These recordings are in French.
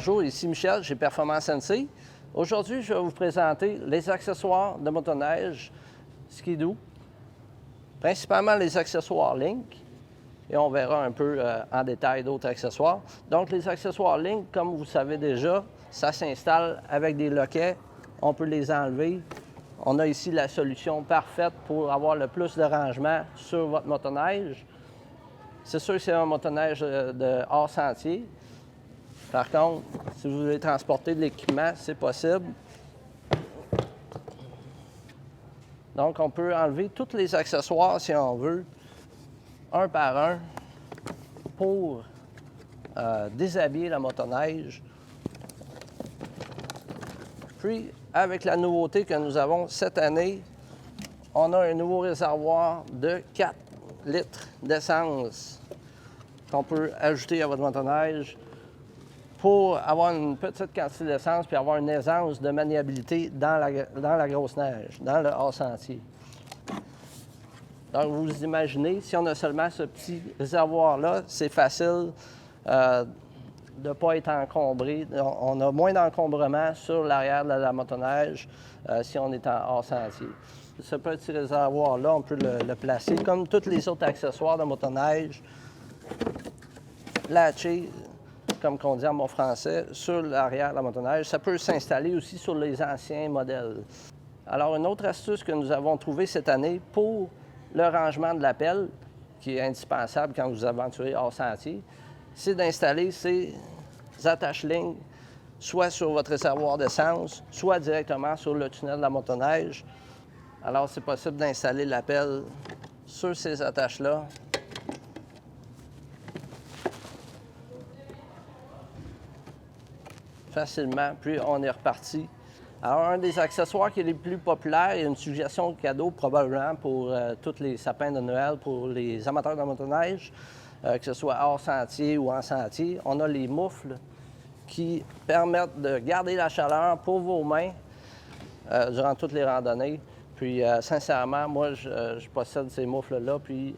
Bonjour, ici Michel chez Performance NC. Aujourd'hui, je vais vous présenter les accessoires de motoneige Ski-Doo, principalement les accessoires Link, et on verra un peu en détail d'autres accessoires. Donc, les accessoires Link, comme vous savez déjà, ça s'installe avec des loquets, on peut les enlever. On a ici la solution parfaite pour avoir le plus de rangement sur votre motoneige. C'est sûr que c'est un motoneige de hors sentier. Par contre, si vous voulez transporter de l'équipement, c'est possible. Donc, on peut enlever tous les accessoires, si on veut, un par un, pour déshabiller la motoneige. Puis, avec la nouveauté que nous avons cette année, on a un nouveau réservoir de 4 litres d'essence qu'on peut ajouter à votre motoneige pour avoir une petite quantité d'essence puis avoir une aisance de maniabilité dans la grosse neige, dans le hors-sentier. Donc, vous imaginez, si on a seulement ce petit réservoir-là, c'est facile de ne pas être encombré. On a moins d'encombrement sur l'arrière de la motoneige si on est en hors-sentier. Ce petit réservoir-là, on peut le placer comme tous les autres accessoires de motoneige, latché, comme on dit en bon français, sur l'arrière de la motoneige. Ça peut s'installer aussi sur les anciens modèles. Alors, une autre astuce que nous avons trouvée cette année pour le rangement de la pelle, qui est indispensable quand vous aventurez hors sentier, c'est d'installer ces attaches-lignes soit sur votre réservoir d'essence, soit directement sur le tunnel de la motoneige. Alors, c'est possible d'installer la pelle sur ces attaches-là. Facilement, puis on est reparti. Alors, un des accessoires qui est les plus populaires et une suggestion de cadeau probablement pour tous les sapins de Noël, pour les amateurs de motoneige, que ce soit hors sentier ou en sentier, on a les moufles qui permettent de garder la chaleur pour vos mains durant toutes les randonnées. Puis, sincèrement, moi, je possède ces moufles-là, puis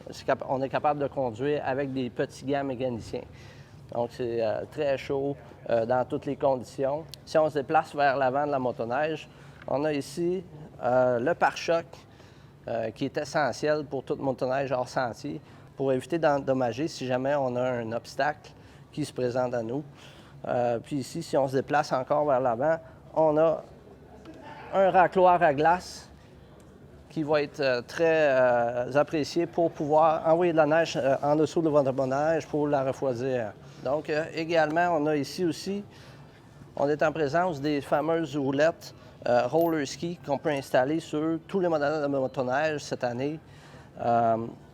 on est capable de conduire avec des petits gants mécaniciens. Donc, c'est très chaud dans toutes les conditions. Si on se déplace vers l'avant de la motoneige, on a ici le pare-choc qui est essentiel pour toute motoneige hors sentier pour éviter d'endommager si jamais on a un obstacle qui se présente à nous. Puis ici, si on se déplace encore vers l'avant, on a un racloir à glace qui va être très apprécié pour pouvoir envoyer de la neige en dessous de votre motoneige pour la refroidir. Donc, également, on a ici aussi, on est en présence des fameuses roulettes roller ski qu'on peut installer sur tous les modèles de motoneige cette année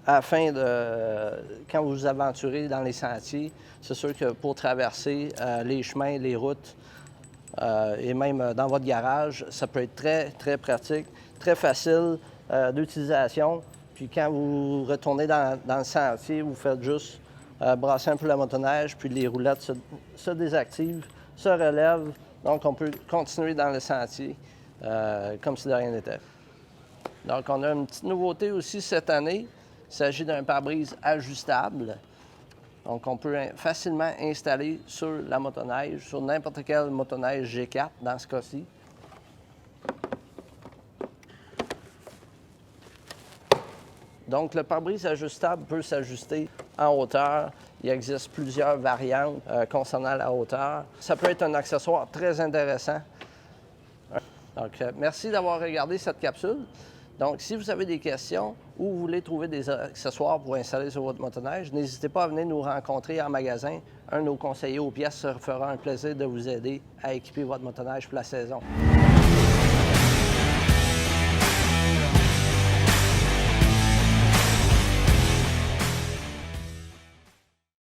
afin de, quand vous vous aventurez dans les sentiers, c'est sûr que pour traverser les chemins, les routes et même dans votre garage, ça peut être très, très pratique, très facile d'utilisation. Puis quand vous retournez dans le sentier, vous faites juste brasser un peu la motoneige, puis les roulettes se désactivent, se relèvent. Donc, on peut continuer dans le sentier comme si de rien n'était. Donc, on a une petite nouveauté aussi cette année. Il s'agit d'un pare-brise ajustable. Donc, on peut facilement installer sur la motoneige, sur n'importe quelle motoneige G4 dans ce cas-ci. Donc, le pare-brise ajustable peut s'ajuster en hauteur. Il existe plusieurs variantes concernant la hauteur. Ça peut être un accessoire très intéressant. Donc, merci d'avoir regardé cette capsule. Donc, si vous avez des questions ou vous voulez trouver des accessoires pour installer sur votre motoneige, n'hésitez pas à venir nous rencontrer en magasin. Un de nos conseillers aux pièces se fera un plaisir de vous aider à équiper votre motoneige pour la saison.